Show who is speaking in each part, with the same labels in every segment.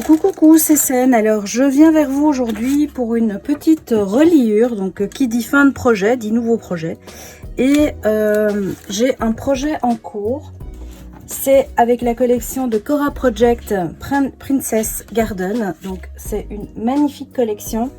Speaker 1: Coucou, c'est Sen. Alors je viens vers vous aujourd'hui pour une petite reliure. Donc qui dit fin de projet, dit nouveau projet. Et j'ai un projet en cours. C'est avec la collection de Cora Project Princess Garden. Donc c'est une magnifique collection.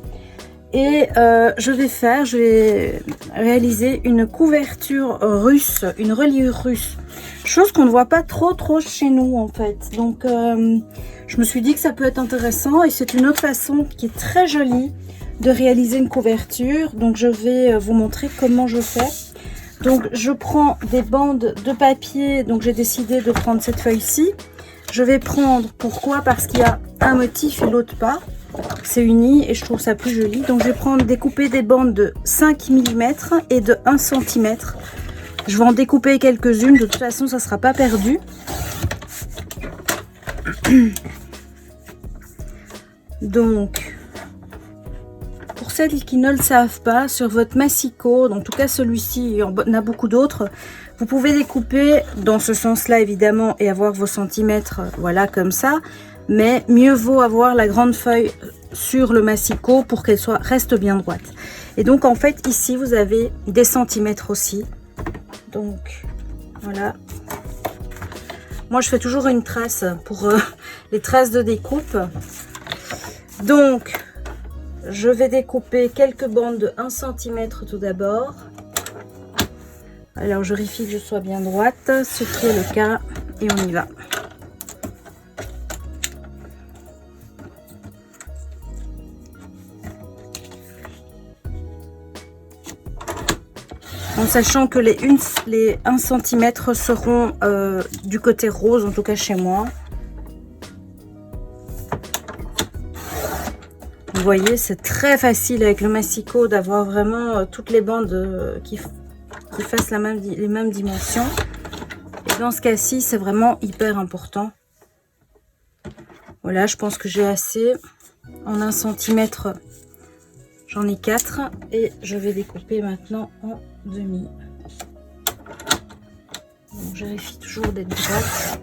Speaker 1: Et je vais réaliser une couverture russe, une reliure russe. Chose qu'on ne voit pas trop chez nous en fait. Donc je me suis dit que ça peut être intéressant et c'est une autre façon qui est très jolie de réaliser une couverture. Donc je vais vous montrer comment je fais. Donc je prends des bandes de papier. Donc j'ai décidé de prendre cette feuille-ci. Je vais prendre, pourquoi? Parce qu'il y a un motif et l'autre pas. C'est uni et je trouve ça plus joli. Donc je vais découper des bandes de 5 mm et de 1 cm. Je vais en découper quelques-unes. De toute façon, ça ne sera pas perdu. Donc, pour celles qui ne le savent pas, sur votre massicot, en tout cas celui-ci, il y en a beaucoup d'autres, vous pouvez découper dans ce sens-là évidemment et avoir vos centimètres, voilà comme ça. Mais mieux vaut avoir la grande feuille sur le massicot pour qu'elle reste bien droite. Et donc en fait ici vous avez des centimètres aussi. Donc voilà. Moi je fais toujours une trace pour les traces de découpe. Donc je vais découper quelques bandes de 1 cm tout d'abord. Alors je vérifie que je sois bien droite, ce qui est le cas et on y va. En sachant que les 1 cm seront du côté rose, en tout cas chez moi. Vous voyez, c'est très facile avec le massicot d'avoir vraiment toutes les bandes qui fassent les mêmes dimensions. Et dans ce cas-ci, c'est vraiment hyper important. Voilà, je pense que j'ai assez. En 1 cm, j'en ai 4 et je vais découper maintenant en demi. Donc, je vérifie toujours d'être droite.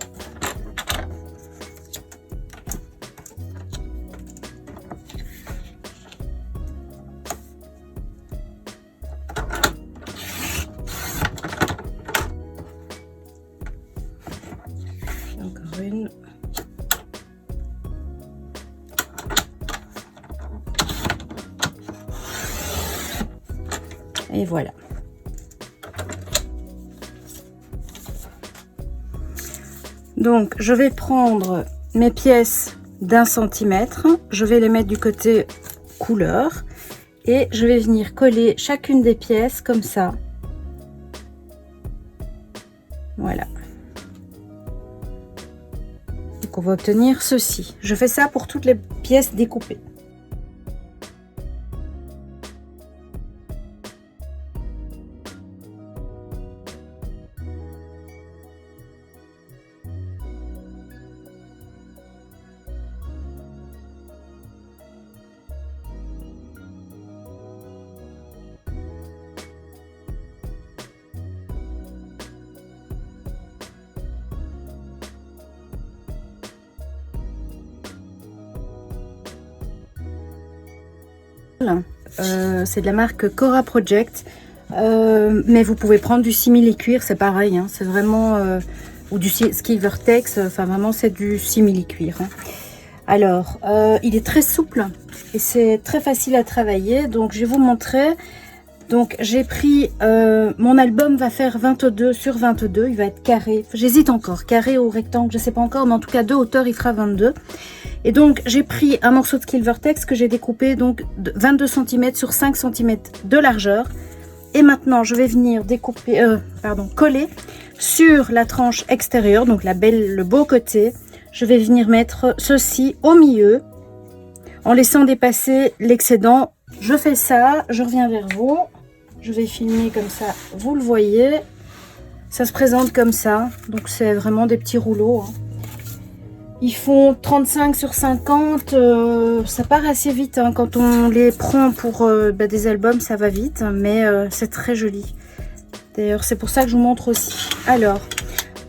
Speaker 1: Encore une. Et voilà. Donc, je vais prendre mes pièces d'1 cm. Je vais les mettre du côté couleur. Et je vais venir coller chacune des pièces comme ça. Voilà. Donc, on va obtenir ceci. Je fais ça pour toutes les pièces découpées. C'est de la marque Cora Project, mais vous pouvez prendre du simili-cuir, c'est pareil, hein, c'est vraiment ou du Skilvertex, enfin vraiment c'est du simili-cuir. Hein. Alors, il est très souple et c'est très facile à travailler, donc je vais vous montrer. Donc j'ai pris, mon album va faire 22 sur 22, il va être carré, j'hésite encore, carré ou rectangle, je sais pas encore, mais en tout cas de hauteur il fera 22. Et donc j'ai pris un morceau de Skilvertex que j'ai découpé donc de 22 cm sur 5 cm de largeur. Et maintenant je vais venir découper, coller sur la tranche extérieure, donc le beau côté. Je vais venir mettre ceci au milieu en laissant dépasser l'excédent. Je fais ça, je reviens vers vous. Je vais filmer comme ça, vous le voyez. Ça se présente comme ça, donc c'est vraiment des petits rouleaux. Hein. Ils font 35 sur 50, ça part assez vite. Hein. Quand on les prend pour des albums, ça va vite, mais c'est très joli. D'ailleurs, c'est pour ça que je vous montre aussi. Alors,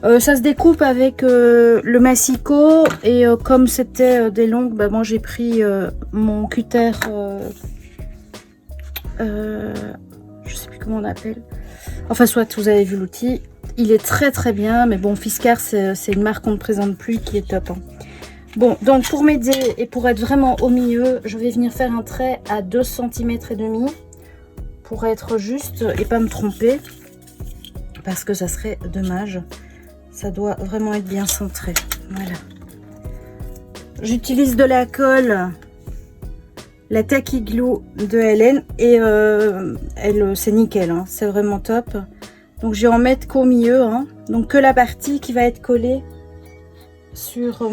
Speaker 1: Ça se découpe avec le massicot et comme c'était des longues, bah, moi j'ai pris mon cutter, je sais plus comment on appelle. Enfin soit, vous avez vu l'outil, il est très très bien, mais bon, Fiskars c'est une marque qu'on ne présente plus qui est top. Hein. Bon, donc pour m'aider et pour être vraiment au milieu, je vais venir faire un trait à 2 cm et demi pour être juste et pas me tromper parce que ça serait dommage. Ça doit vraiment être bien centré. Voilà. J'utilise de la colle, la Tacky Glue de Hélène et c'est nickel. Hein, c'est vraiment top. Donc je vais en mettre qu'au milieu. Hein, donc que la partie qui va être collée sur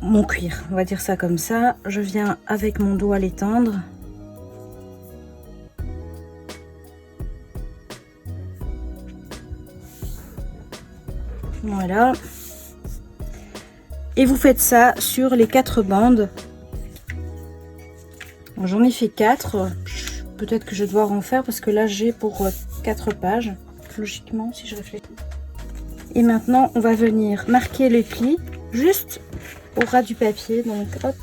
Speaker 1: mon cuir. On va dire ça comme ça. Je viens avec mon doigt l'étendre. Voilà. Et vous faites ça sur les 4 bandes. J'en ai fait 4. Peut-être que je dois en faire parce que là j'ai pour 4 pages. Logiquement, si je réfléchis. Et maintenant, on va venir marquer les plis juste au ras du papier. Donc, hop.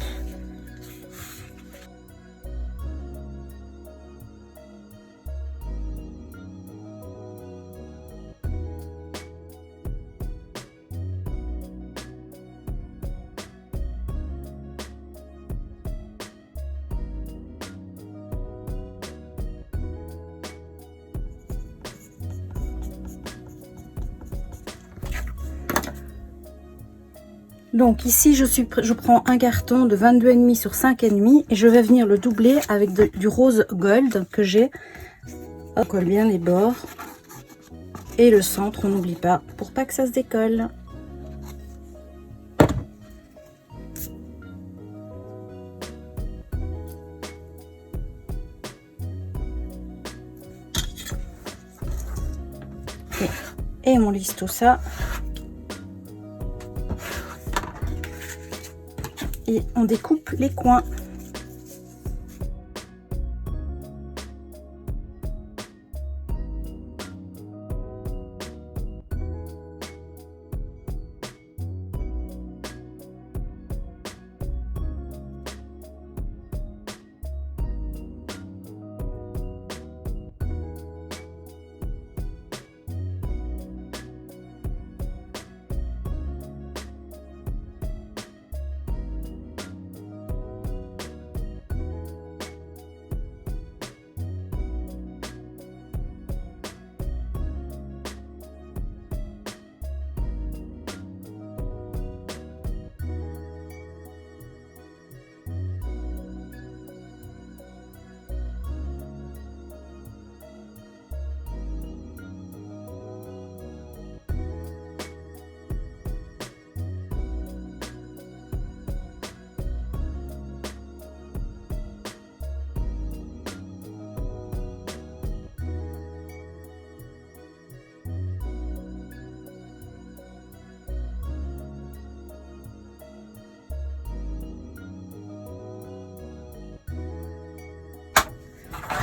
Speaker 1: Donc ici je prends un carton de 22,5 sur 5,5 et je vais venir le doubler avec du rose gold que j'ai. On colle bien les bords et le centre, on n'oublie pas pour pas que ça se décolle. Et on lisse tout ça. Et on découpe les coins.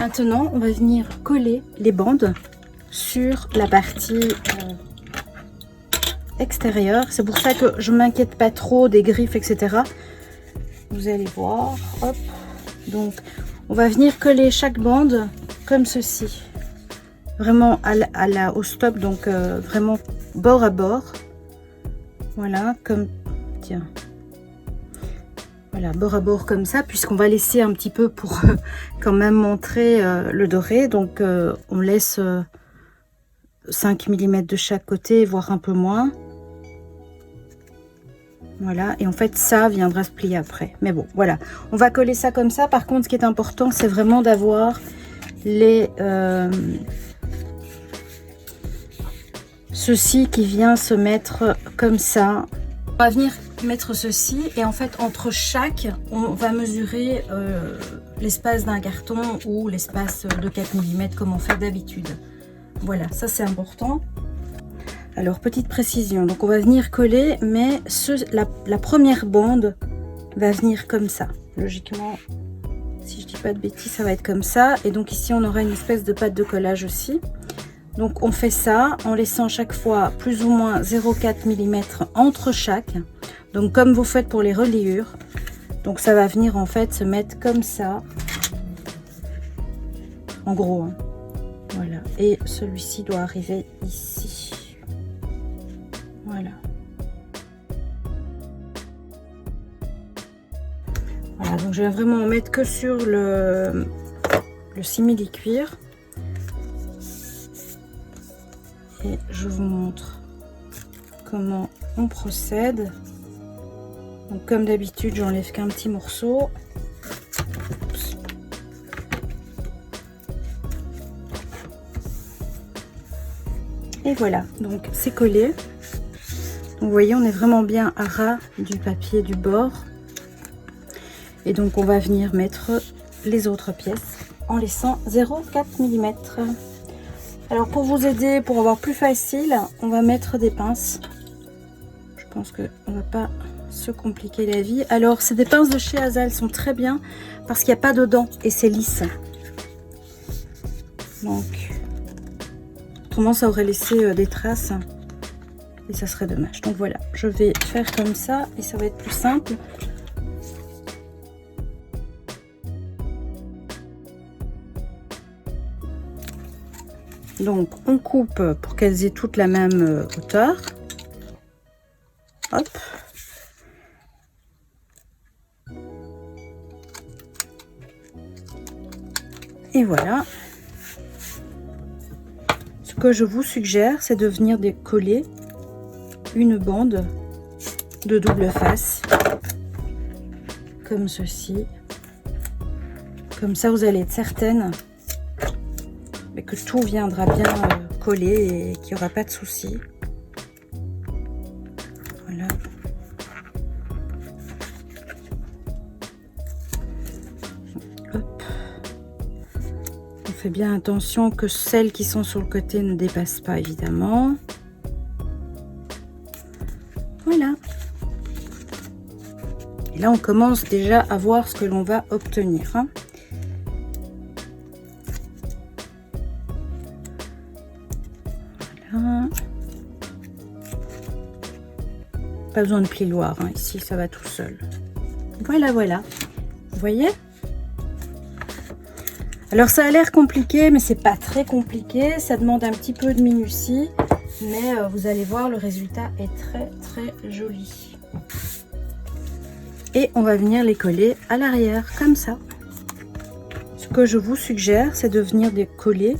Speaker 1: Maintenant, on va venir coller les bandes sur la partie extérieure. C'est pour ça que je ne m'inquiète pas trop des griffes, etc. Vous allez voir. Hop. Donc, on va venir coller chaque bande comme ceci. Vraiment au stop, donc vraiment bord à bord. Voilà, comme... Tiens. Voilà, bord à bord comme ça, puisqu'on va laisser un petit peu pour quand même montrer le doré. Donc on laisse 5 mm de chaque côté, voire un peu moins. Voilà, et en fait ça viendra se plier après. Mais bon, voilà, on va coller ça comme ça. Par contre, ce qui est important, c'est vraiment d'avoir les... ceci qui vient se mettre comme ça. On va venir mettre ceci et en fait entre chaque on va mesurer l'espace d'un carton ou l'espace de 4 mm comme on fait d'habitude. Voilà, ça c'est important. Alors petite précision, donc on va venir coller, mais la première bande va venir comme ça. Logiquement, si je dis pas de bêtises, ça va être comme ça. Et donc ici on aura une espèce de pâte de collage aussi. Donc on fait ça en laissant chaque fois plus ou moins 0,4 mm entre chaque. Donc comme vous faites pour les reliures. Donc ça va venir en fait se mettre comme ça. En gros. Hein. Voilà. Et celui-ci doit arriver ici. Voilà. Voilà, donc je vais vraiment en mettre que sur le simili-cuir. Et je vous montre comment on procède. Donc comme d'habitude, j'enlève qu'un petit morceau. Oups. Et voilà, donc c'est collé. Donc vous voyez, on est vraiment bien à ras du papier du bord. Et donc on va venir mettre les autres pièces en laissant 0,4 mm. Alors pour vous aider, pour avoir plus facile, on va mettre des pinces. Je pense qu'on ne va pas se compliquer la vie. Alors c'est des pinces de chez Asa, elles sont très bien parce qu'il n'y a pas de dents et c'est lisse. Donc autrement ça aurait laissé des traces et ça serait dommage. Donc voilà, je vais faire comme ça et ça va être plus simple. Donc on coupe pour qu'elles aient toutes la même hauteur. Hop. Et voilà. Ce que je vous suggère, c'est de venir décoller une bande de double face. Comme ceci. Comme ça, vous allez être certaine que tout viendra bien coller et qu'il n'y aura pas de souci. Voilà. Hop. On fait bien attention que celles qui sont sur le côté ne dépassent pas, évidemment. Voilà. Et là, on commence déjà à voir ce que l'on va obtenir. Hein. Pas besoin de plioir, hein. Ici ça va tout seul. Voilà, voilà. Vous voyez? Alors ça a l'air compliqué, mais c'est pas très compliqué. Ça demande un petit peu de minutie, mais vous allez voir, le résultat est très très joli. Et on va venir les coller à l'arrière, comme ça. Ce que je vous suggère, c'est de venir décoller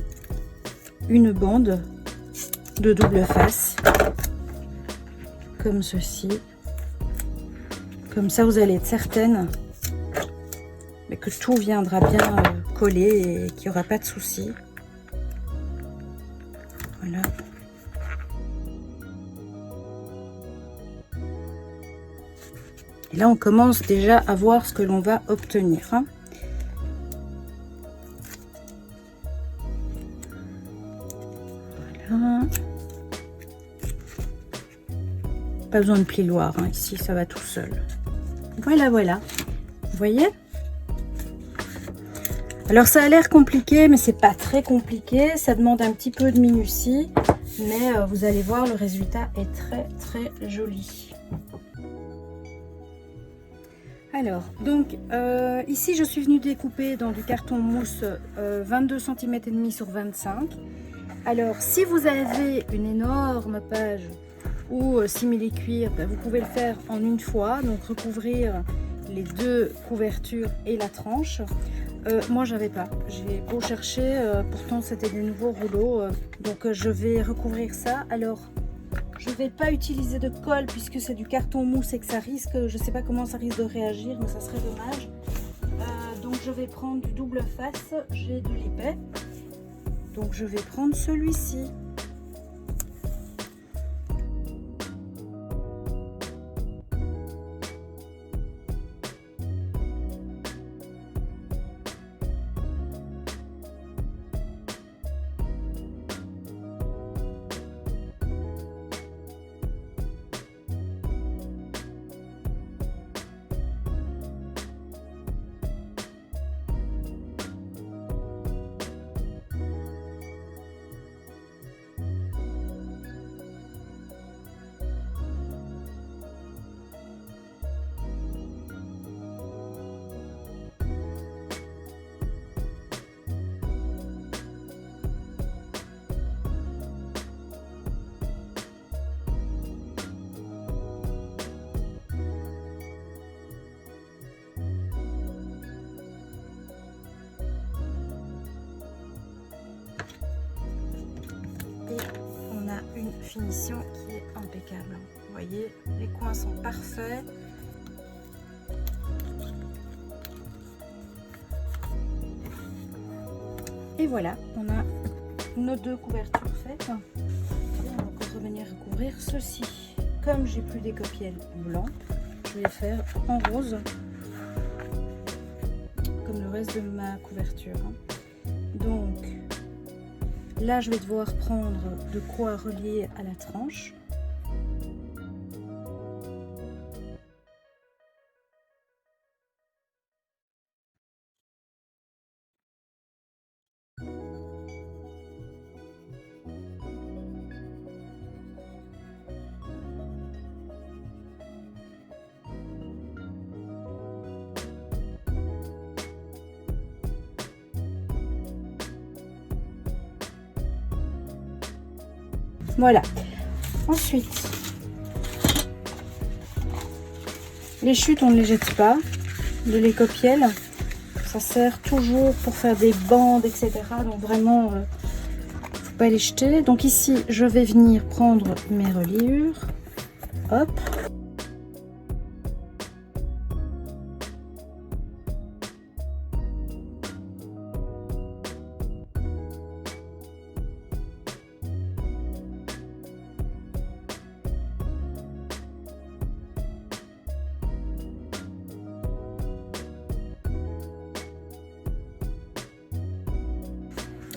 Speaker 1: une bande de double face. Comme ceci. Comme ça, vous allez être certaine que tout viendra bien coller et qu'il n'y aura pas de souci. Voilà. Et là, on commence déjà à voir ce que l'on va obtenir. Hein. Voilà. Pas besoin de plioir, hein. Ici ça va tout seul. Voilà, voilà. Vous voyez? Alors ça a l'air compliqué, mais c'est pas très compliqué. Ça demande un petit peu de minutie, mais vous allez voir, le résultat est très très joli. Alors, donc ici je suis venue découper dans du carton mousse 22 cm et demi sur 25. Alors si vous avez une énorme page ou simili-cuir, vous pouvez le faire en une fois, donc recouvrir les deux couvertures et la tranche. Moi j'avais pas, j'ai beau chercher, pourtant c'était des nouveaux rouleaux, donc je vais recouvrir ça. Alors je vais pas utiliser de colle puisque c'est du carton mousse et que ça risque, je sais pas comment ça risque de réagir, mais ça serait dommage. Donc je vais prendre du double face, j'ai de l'épais, donc je vais prendre celui-ci. finition qui est impeccable. Vous voyez, les coins sont parfaits. Et voilà, on a nos deux couvertures faites. Et on va encore revenir recouvrir ceci. Comme j'ai plus des copiels blancs, je vais faire en rose, comme le reste de ma couverture. Donc là, je vais devoir prendre de quoi relier à la tranche. Voilà. Ensuite, les chutes, on ne les jette pas. De l'écopiel, ça sert toujours pour faire des bandes, etc. Donc vraiment, faut pas les jeter. Donc ici, je vais venir prendre mes reliures. Hop.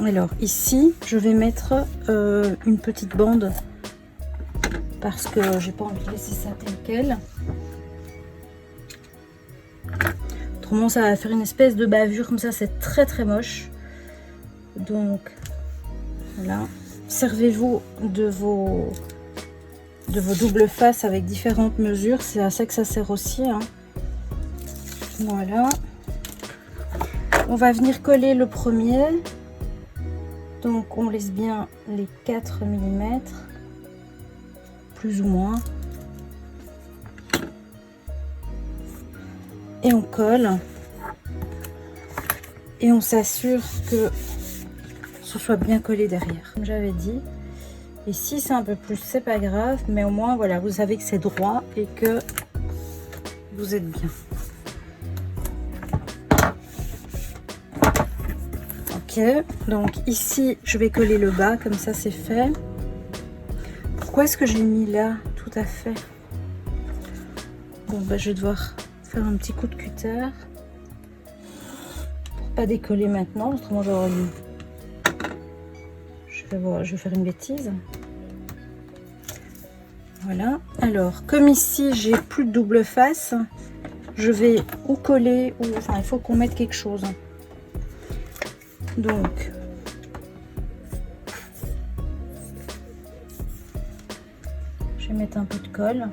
Speaker 1: Alors ici, je vais mettre une petite bande parce que j'ai pas envie de laisser ça tel quel. Autrement, ça va faire une espèce de bavure comme ça, c'est très très moche. Donc voilà, servez-vous de vos doubles faces avec différentes mesures, c'est à ça que ça sert aussi. Hein. Voilà, on va venir coller le premier. Donc on laisse bien les 4 mm, plus ou moins. Et on colle. Et on s'assure que ce soit bien collé derrière, comme j'avais dit. Et si c'est un peu plus, c'est pas grave, mais au moins voilà, vous savez que c'est droit et que vous êtes bien. Ok, donc ici je vais coller le bas, comme ça c'est fait. Pourquoi est-ce que j'ai mis là? Tout à fait. Bon, bah, je vais devoir faire un petit coup de cutter pour pas décoller maintenant, autrement j'aurais dû. Je vais faire une bêtise. Voilà. Alors, comme ici j'ai plus de double face, je vais ou coller ou enfin il faut qu'on mette quelque chose. Donc je vais mettre un peu de colle.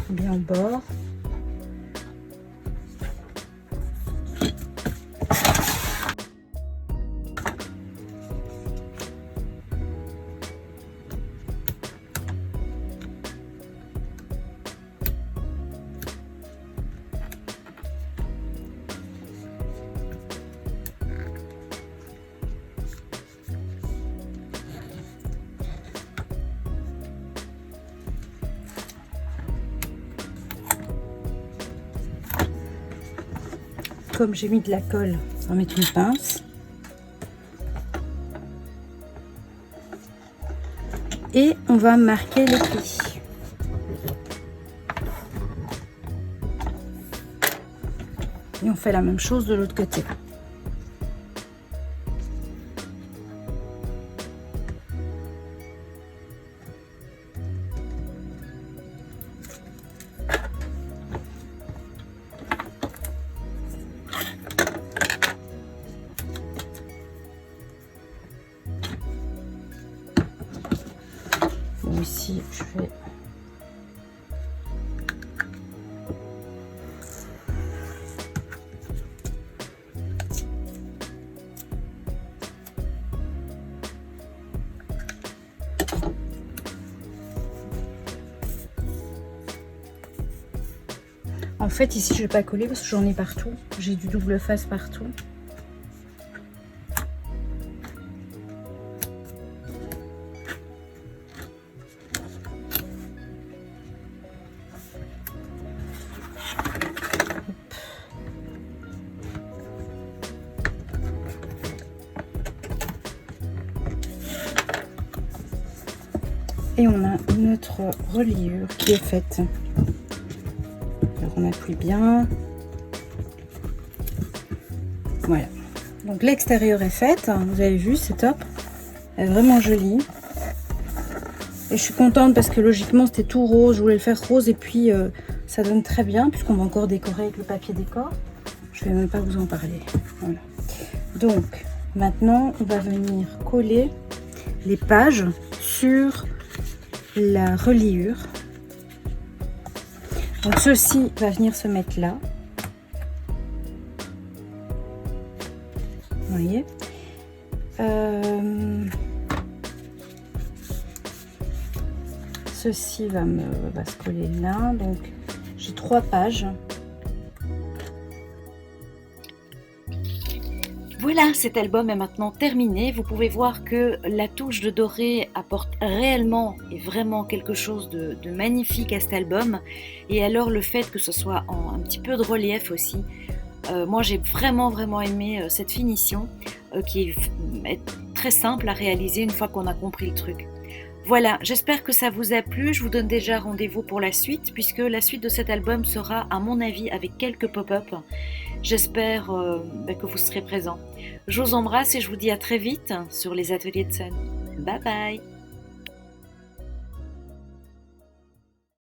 Speaker 1: Bien au bord. Comme j'ai mis de la colle, on va mettre une pince. Et on va marquer les plis. Et on fait la même chose de l'autre côté. Ici, je vais En fait, ici, je vais pas coller parce que j'en ai partout. J'ai du double face partout. Et on a notre reliure qui est faite. Alors on appuie bien. Voilà. Donc l'extérieur est faite. Vous avez vu, c'est top. Elle est vraiment jolie. Et je suis contente parce que logiquement c'était tout rose. Je voulais le faire rose et puis ça donne très bien puisqu'on va encore décorer avec le papier décor. Je vais même pas vous en parler. Voilà. Donc maintenant on va venir coller les pages sur la reliure. Donc ceci va venir se mettre là. Vous voyez, ceci va se coller là. Donc j'ai 3 pages.
Speaker 2: Voilà, cet album est maintenant terminé. Vous pouvez voir que la touche de doré apporte réellement et vraiment quelque chose de magnifique à cet album. Et alors le fait que ce soit en un petit peu de relief aussi, moi j'ai vraiment aimé cette finition qui est très simple à réaliser une fois qu'on a compris le truc. Voilà, j'espère que ça vous a plu. Je vous donne déjà rendez-vous pour la suite, puisque la suite de cet album sera, à mon avis, avec quelques pop-up. J'espère que vous serez présents. Je vous embrasse et je vous dis à très vite sur les ateliers de scène. Bye bye!